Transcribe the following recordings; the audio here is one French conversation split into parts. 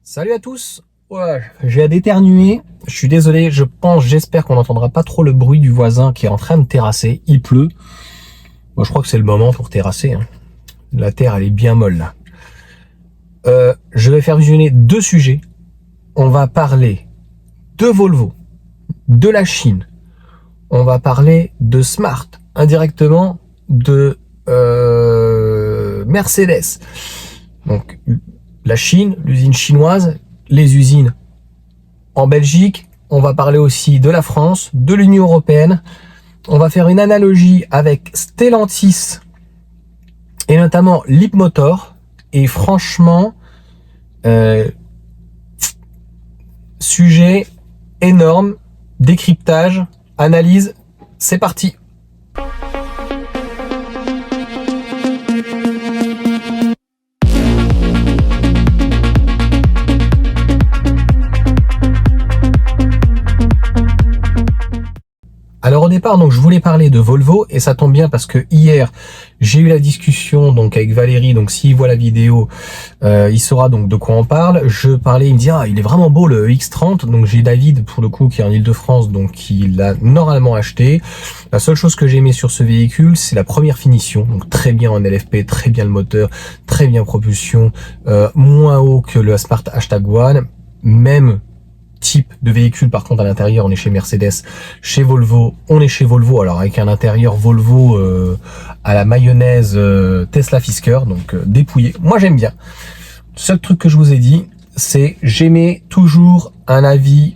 Salut à tous. Ouais, j'ai d'éternuer. Je suis désolé, j'espère qu'on n'entendra pas trop le bruit du voisin qui est en train de terrasser. Il pleut. Moi, je crois que c'est le moment pour terrasser, hein. La terre, elle est bien molle, là. Je vais faire visionner deux sujets. On va parler de Volvo, de la Chine. On va parler de Smart, indirectement de Mercedes. Donc, la Chine, l'usine chinoise, les usines en Belgique. On va parler aussi de la France, de l'Union européenne. On va faire une analogie avec Stellantis et notamment Leapmotor. Et franchement, sujet énorme, décryptage, analyse, c'est parti. Alors au départ, donc je voulais parler de Volvo et ça tombe bien parce que hier j'ai eu la discussion donc avec Valérie. Donc s'il voit la vidéo, il saura donc de quoi on parle. Je parlais, il me dit il est vraiment beau le X30. Donc j'ai David pour le coup qui est en Île-de-France, donc qui l'a normalement acheté. La seule chose que j'ai aimé sur ce véhicule, c'est la première finition. Donc très bien en LFP, très bien le moteur, très bien propulsion, moins haut que le Smart #1, même type de véhicule. Par contre à l'intérieur on est chez Mercedes, chez Volvo on est chez Volvo, alors avec un intérieur Volvo à la mayonnaise Tesla Fisker, donc dépouillé. Moi j'aime bien. Seul truc que je vous ai dit, c'est j'aimais toujours un avis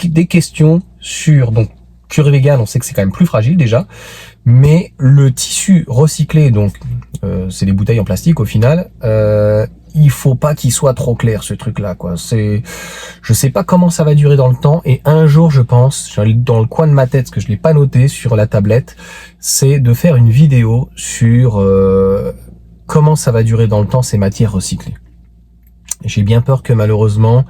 des questions sur donc cuir vegan. On sait que c'est quand même plus fragile déjà, mais le tissu recyclé, donc c'est des bouteilles en plastique au final, il faut pas qu'il soit trop clair ce truc là quoi. Je sais pas comment ça va durer dans le temps, et un jour je pense, dans le coin de ma tête, parce que je l'ai pas noté sur la tablette, c'est de faire une vidéo sur comment ça va durer dans le temps ces matières recyclées. J'ai bien peur que malheureusement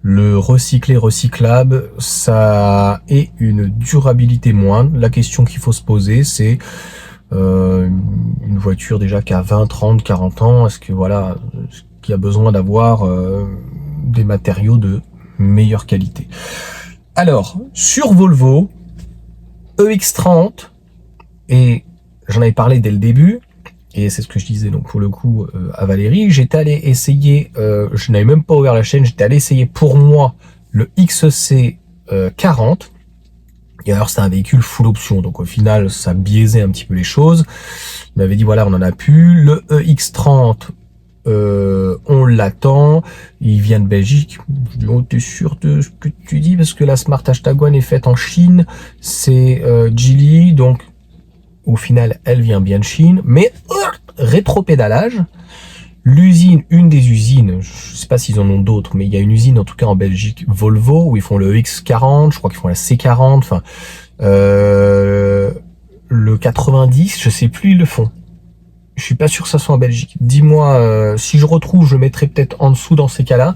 le recyclable, ça ait une durabilité moindre. La question qu'il faut se poser, c'est une voiture déjà qui a 20, 30, 40 ans, est-ce que voilà, qui a besoin d'avoir des matériaux de meilleure qualité. Alors, sur Volvo, EX30, et j'en avais parlé dès le début, et c'est ce que je disais donc pour le coup à Valérie, j'étais allé essayer, je n'avais même pas ouvert la chaîne, j'étais allé essayer pour moi le XC40. Et alors c'est un véhicule full option, donc au final ça biaisait un petit peu les choses. Il m'avait dit voilà, on en a plus. Le EX30, on l'attend, il vient de Belgique. Je dis, oh, t'es sûr de ce que tu dis, parce que la Smart #1 est faite en Chine, c'est Geely, donc au final elle vient bien de Chine, mais rétropédalage. L'usine, une des usines, je sais pas s'ils en ont d'autres, mais il y a une usine en tout cas en Belgique, Volvo, où ils font le X40, je crois qu'ils font la C40, enfin le 90, je sais plus, ils le font. Je suis pas sûr que ça soit en Belgique. Dis-moi si je retrouve, je mettrai peut-être en dessous dans ces cas-là.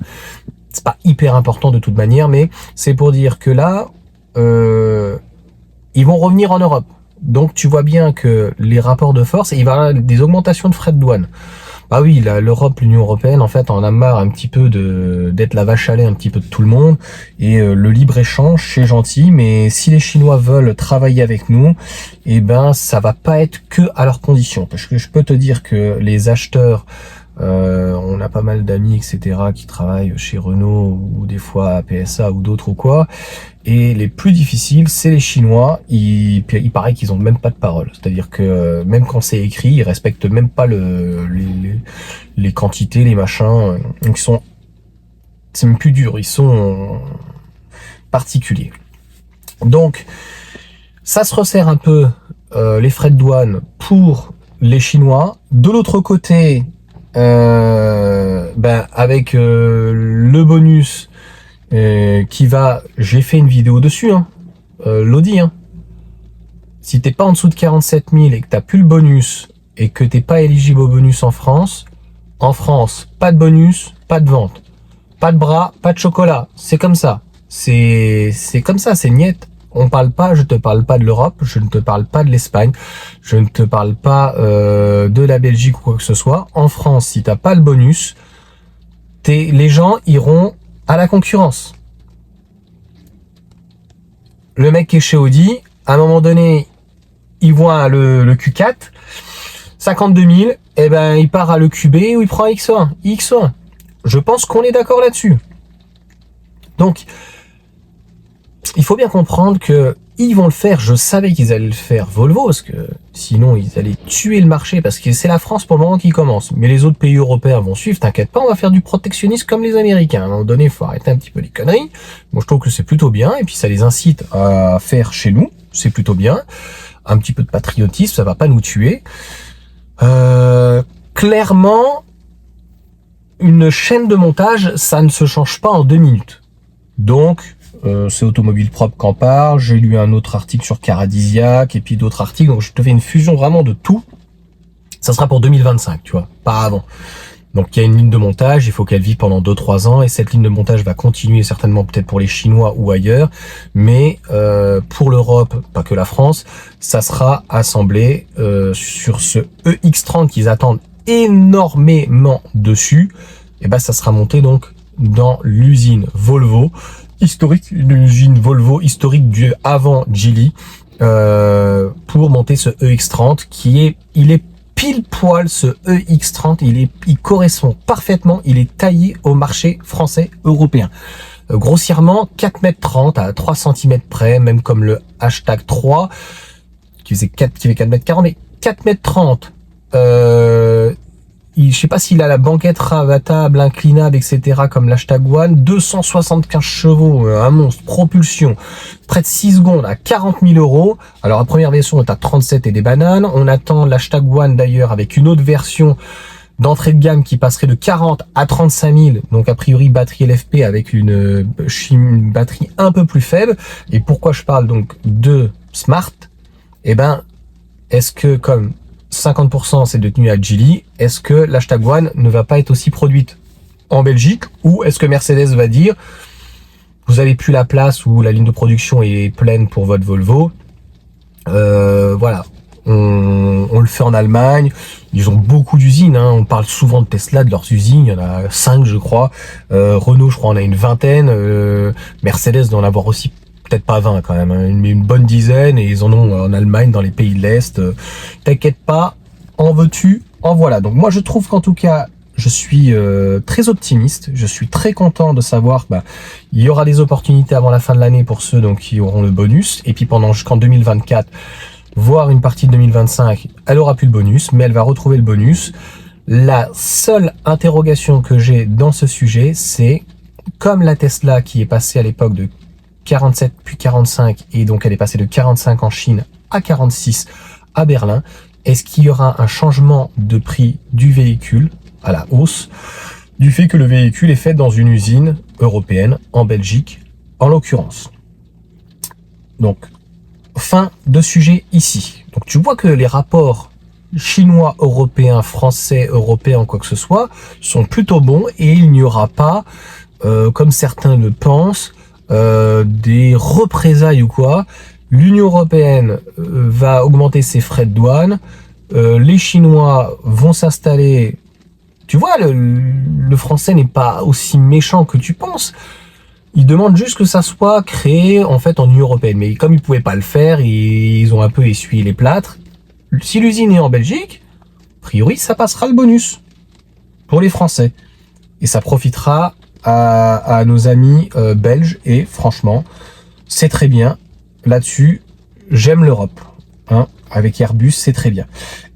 C'est pas hyper important de toute manière, mais c'est pour dire que là, ils vont revenir en Europe. Donc tu vois bien que les rapports de force, et il va y avoir des augmentations de frais de douane. Ah oui, l'Europe, l'Union européenne, en fait, on a marre un petit peu d'être la vache à lait un petit peu de tout le monde. Et le libre-échange, c'est gentil, mais si les Chinois veulent travailler avec nous, eh ben, ça va pas être que à leurs conditions. Parce que je peux te dire que les acheteurs, on a pas mal d'amis, etc., qui travaillent chez Renault ou des fois à PSA ou d'autres ou quoi. Et les plus difficiles, c'est les Chinois. Il paraît qu'ils ont même pas de parole. C'est-à-dire que même quand c'est écrit, ils respectent même pas les quantités, les machins. Donc c'est même plus dur. Ils sont particuliers. Donc, ça se resserre un peu les frais de douane pour les Chinois. De l'autre côté, avec le bonus qui va, j'ai fait une vidéo dessus, l'Audi, si t'es pas en dessous de 47 000 et que t'as plus le bonus et que t'es pas éligible au bonus en France, pas de bonus, pas de vente, pas de bras, pas de chocolat, c'est comme ça, c'est comme ça, c'est niette. On parle pas, je te parle pas de l'Europe, je ne te parle pas de l'Espagne, je ne te parle pas de la Belgique ou quoi que ce soit. En France, si t'as pas le bonus, Les gens iront à la concurrence. Le mec qui est chez Audi, à un moment donné, il voit le Q4, 52 000, et ben il part à le QB ou il prend X1. Je pense qu'on est d'accord là-dessus. Donc, il faut bien comprendre que ils vont le faire. Je savais qu'ils allaient le faire Volvo, parce que sinon ils allaient tuer le marché, parce que c'est la France pour le moment qui commence. Mais les autres pays européens vont suivre, t'inquiète pas, on va faire du protectionnisme comme les Américains. À un moment donné, il faut arrêter un petit peu les conneries. Moi, je trouve que c'est plutôt bien, et puis ça les incite à faire chez nous, c'est plutôt bien. Un petit peu de patriotisme, ça va pas nous tuer. Clairement, une chaîne de montage, ça ne se change pas en 2 minutes. Donc, c'est Automobile Propre qu'en parle. J'ai lu un autre article sur Caradisiac et puis d'autres articles. Donc, je te fais une fusion vraiment de tout. Ça sera pour 2025, tu vois, pas avant. Donc, il y a une ligne de montage. Il faut qu'elle vive pendant 2-3 ans. Et cette ligne de montage va continuer certainement peut-être pour les Chinois ou ailleurs. Mais pour l'Europe, pas que la France, ça sera assemblé sur ce EX30 qu'ils attendent énormément dessus. Et ben, ça sera monté donc dans l'usine Volvo historique, une usine Volvo historique du avant Geely, pour monter ce EX30 il est pile poil, ce EX30, il correspond parfaitement, il est taillé au marché français européen. Grossièrement 4,30 m à 3 cm près, même comme le hashtag 3 qui fait 4,40 m, mais 4,30 m. Je sais pas s'il a la banquette rabattable, inclinable, etc. comme l'hashtag One. 275 chevaux, un monstre, propulsion, près de 6 secondes à 40 000 €. Alors la première version est à 37 et des bananes. On attend l'hashtag One d'ailleurs avec une autre version d'entrée de gamme qui passerait de 40 à 35 000. Donc a priori batterie LFP avec une batterie un peu plus faible. Et pourquoi je parle donc de Smart? Eh ben, est-ce que comme 50% c'est détenu à Geely, est-ce que l'hashtag One ne va pas être aussi produite en Belgique, ou est-ce que Mercedes va dire vous avez plus la place ou la ligne de production est pleine pour votre Volvo, voilà, on le fait en Allemagne. Ils ont beaucoup d'usines, hein. On parle souvent de Tesla, de leurs usines, il y en a 5 je crois, Renault je crois en a une vingtaine, Mercedes doit en avoir aussi peut-être pas 20 quand même, hein, une bonne dizaine, et ils en ont en Allemagne, dans les pays de l'Est. T'inquiète pas, en veux-tu, en voilà. Donc moi je trouve qu'en tout cas, je suis très optimiste, je suis très content de savoir que il y aura des opportunités avant la fin de l'année pour ceux donc, qui auront le bonus, et puis pendant jusqu'en 2024, voire une partie de 2025, elle aura plus de bonus, mais elle va retrouver le bonus. La seule interrogation que j'ai dans ce sujet, c'est comme la Tesla qui est passée à l'époque de 47 puis 45, et donc elle est passée de 45 en Chine à 46 à Berlin. Est-ce qu'il y aura un changement de prix du véhicule à la hausse, du fait que le véhicule est fait dans une usine européenne, en Belgique en l'occurrence? Donc, fin de sujet ici. Donc tu vois que les rapports chinois, européens, français, européens, quoi que ce soit, sont plutôt bons, et il n'y aura pas, comme certains le pensent, des représailles ou quoi. L'Union européenne va augmenter ses frais de douane, les Chinois vont s'installer. Tu vois, le français n'est pas aussi méchant que tu penses. Il demande juste que ça soit créé en fait en Union européenne, mais comme ils pouvaient pas le faire, ils ont un peu essuyé les plâtres. Si l'usine est en Belgique, a priori ça passera le bonus pour les Français, et ça profitera à nos amis belges, et franchement c'est très bien. Là-dessus j'aime l'Europe, hein, avec Airbus c'est très bien.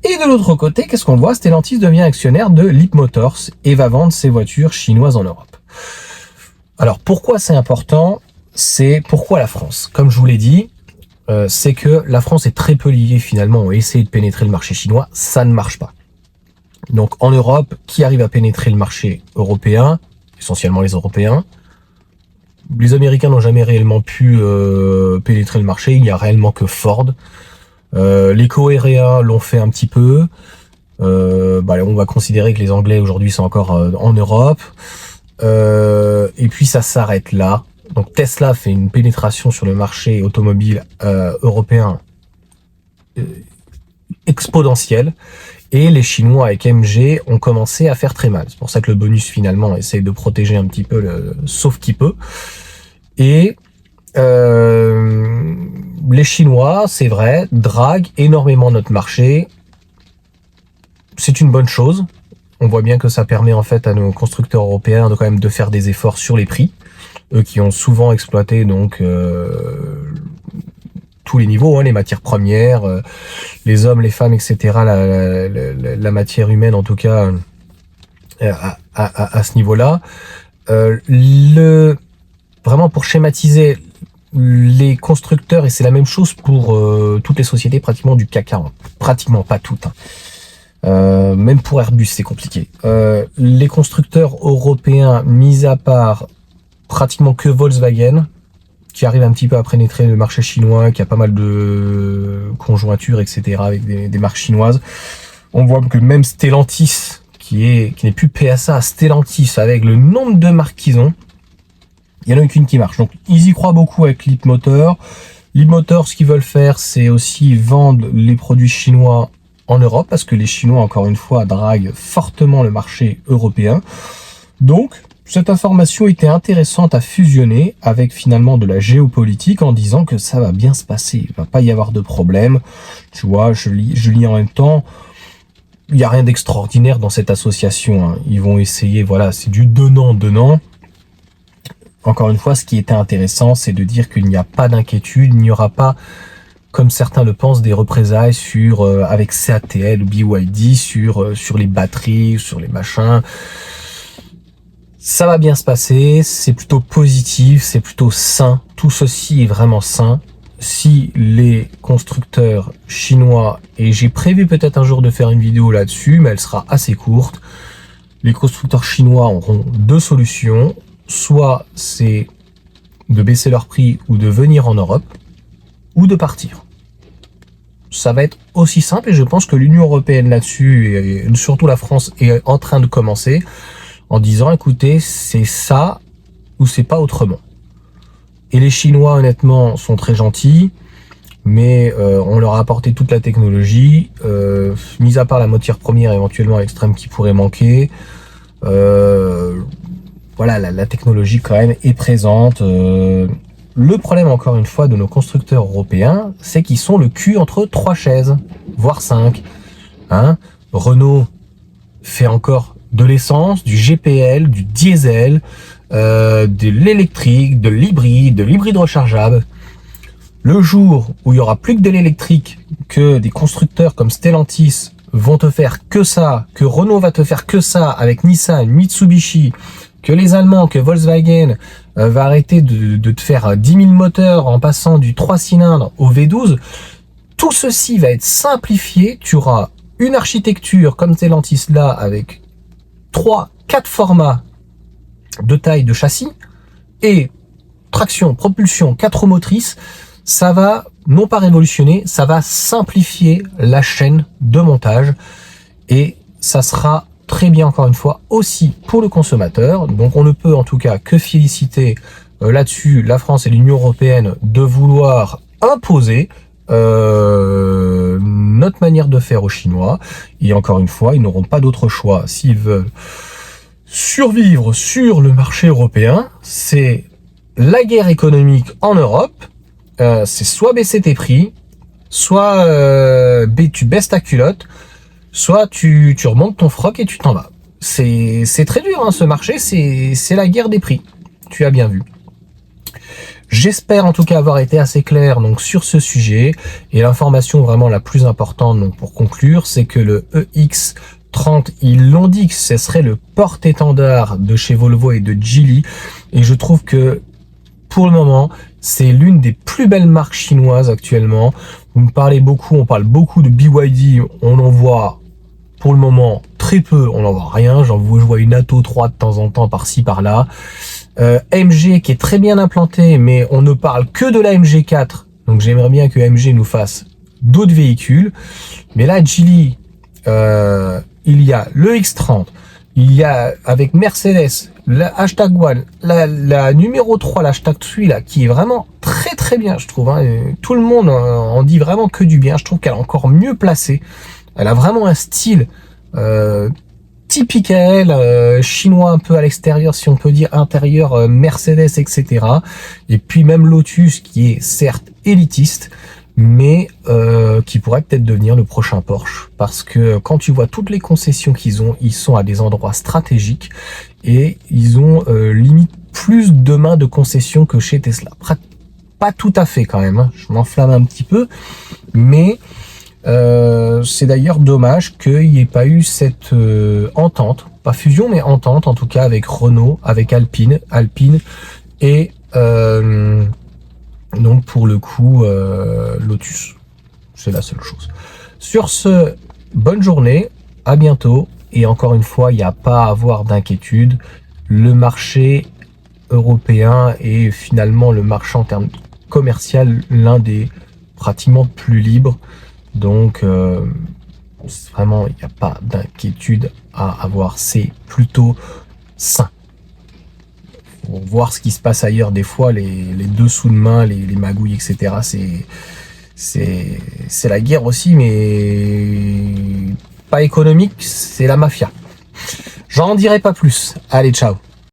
Et de l'autre côté, qu'est-ce qu'on voit? Stellantis devient actionnaire de Leapmotor et va vendre ses voitures chinoises en Europe. Alors pourquoi c'est important? C'est pourquoi la France, comme je vous l'ai dit, c'est que la France est très peu liée finalement à essayer de pénétrer le marché chinois, ça ne marche pas. Donc en Europe, qui arrive à pénétrer le marché européen? Essentiellement les Européens. Les Américains n'ont jamais réellement pu pénétrer le marché, il n'y a réellement que Ford. Les Coréens l'ont fait un petit peu. On va considérer que les Anglais aujourd'hui sont encore en Europe. Et puis ça s'arrête là. Donc Tesla fait une pénétration sur le marché automobile européen exponentielle. Et les Chinois avec MG ont commencé à faire très mal. C'est pour ça que le bonus finalement essaye de protéger un petit peu, sauf qu'il peut. Et les Chinois, c'est vrai, draguent énormément notre marché. C'est une bonne chose. On voit bien que ça permet en fait à nos constructeurs européens de quand même de faire des efforts sur les prix. Eux qui ont souvent exploité donc tous les niveaux, hein, les matières premières, les hommes, les femmes, etc. La matière humaine en tout cas à ce niveau-là. Vraiment pour schématiser, les constructeurs, et c'est la même chose pour toutes les sociétés pratiquement du CAC 40, pratiquement pas toutes, hein. Même pour Airbus c'est compliqué. Les constructeurs européens, mis à part pratiquement que Volkswagen, qui arrive un petit peu à pénétrer le marché chinois, qui a pas mal de conjointures, etc. avec des marques chinoises. On voit que même Stellantis, qui n'est plus PSA, Stellantis, avec le nombre de marques qu'ils ont, il n'y en a aucune qui marche. Donc ils y croient beaucoup avec Leapmotor. Leapmotor, ce qu'ils veulent faire, c'est aussi vendre les produits chinois en Europe, parce que les Chinois, encore une fois, draguent fortement le marché européen. Donc, cette information était intéressante à fusionner avec finalement de la géopolitique en disant que ça va bien se passer, il va pas y avoir de problème. Tu vois, je lis en même temps, il n'y a rien d'extraordinaire dans cette association, hein. Ils vont essayer, voilà, c'est du donnant-donnant. Encore une fois, ce qui était intéressant, c'est de dire qu'il n'y a pas d'inquiétude, il n'y aura pas, comme certains le pensent, des représailles sur avec CATL ou BYD sur les batteries, sur les machins. Ça va bien se passer, c'est plutôt positif, c'est plutôt sain. Tout ceci est vraiment sain. Si les constructeurs chinois, et j'ai prévu peut-être un jour de faire une vidéo là-dessus, mais elle sera assez courte, les constructeurs chinois auront deux solutions. Soit c'est de baisser leur prix ou de venir en Europe, ou de partir. Ça va être aussi simple, et je pense que l'Union européenne là-dessus, et surtout la France, est en train de commencer en disant, écoutez, c'est ça ou c'est pas autrement. Et les Chinois, honnêtement, sont très gentils, mais on leur a apporté toute la technologie, mis à part la matière première éventuellement à l'extrême qui pourrait manquer. Voilà, la technologie quand même est présente. Le problème, encore une fois, de nos constructeurs européens, c'est qu'ils sont le cul entre trois chaises, voire cinq. Hein, Renault fait encore de l'essence, du GPL, du diesel, de l'électrique, de l'hybride rechargeable. Le jour où il y aura plus que de l'électrique, que des constructeurs comme Stellantis vont te faire que ça, que Renault va te faire que ça avec Nissan, Mitsubishi, que les Allemands, que Volkswagen va arrêter de te faire 10 000 moteurs en passant du 3 cylindres au V12, tout ceci va être simplifié. Tu auras une architecture comme Stellantis là avec 3-4 formats de taille de châssis et traction, propulsion, 4 roues motrices. Ça va non pas révolutionner, ça va simplifier la chaîne de montage et ça sera très bien, encore une fois, aussi pour le consommateur. Donc on ne peut en tout cas que féliciter là-dessus la France et l'Union européenne de vouloir imposer notre manière de faire aux Chinois. Et encore une fois, ils n'auront pas d'autre choix s'ils veulent survivre sur le marché européen. C'est la guerre économique en Europe. C'est soit baisser tes prix, soit tu baisses ta culotte, soit tu remontes ton froc et tu t'en vas. C'est très dur, hein, ce marché, c'est la guerre des prix. Tu as bien vu. J'espère en tout cas avoir été assez clair donc sur ce sujet. Et l'information vraiment la plus importante donc pour conclure, c'est que le EX30, ils l'ont dit que ce serait le porte-étendard de chez Volvo et de Geely. Et je trouve que pour le moment, c'est l'une des plus belles marques chinoises actuellement. Vous me parlez beaucoup, on parle beaucoup de BYD, on en voit pour le moment très peu, on n'en voit rien. Je vois une Atto 3 de temps en temps par-ci par-là. MG qui est très bien implanté, mais on ne parle que de la MG4. Donc j'aimerais bien que MG nous fasse d'autres véhicules. Mais là, Geely, il y a le X30, il y a avec Mercedes, la hashtag One, la numéro 3, la hashtag 3 là, qui est vraiment très bien, je trouve. Hein. Tout le monde en dit vraiment que du bien. Je trouve qu'elle est encore mieux placée Elle a vraiment un style typique à elle, chinois un peu à l'extérieur, si on peut dire, intérieur Mercedes, etc. Et puis même Lotus, qui est certes élitiste, mais qui pourrait peut-être devenir le prochain Porsche. Parce que quand tu vois toutes les concessions qu'ils ont, ils sont à des endroits stratégiques et ils ont limite plus de mains de concessions que chez Tesla. Pas tout à fait quand même, hein. Je m'enflamme un petit peu, mais c'est d'ailleurs dommage qu'il n'y ait pas eu cette entente, pas fusion mais entente en tout cas avec Renault, avec Alpine et donc pour le coup Lotus. C'est la seule chose. Sur ce, bonne journée, à bientôt et encore une fois, il n'y a pas à avoir d'inquiétude. Le marché européen est finalement le marché en termes commercial l'un des pratiquement plus libres. Donc vraiment, il n'y a pas d'inquiétude à avoir. C'est plutôt sain. Faut voir ce qui se passe ailleurs. Des fois, les dessous de main, les magouilles, etc. C'est la guerre aussi, mais pas économique. C'est la mafia. J'en dirai pas plus. Allez, ciao.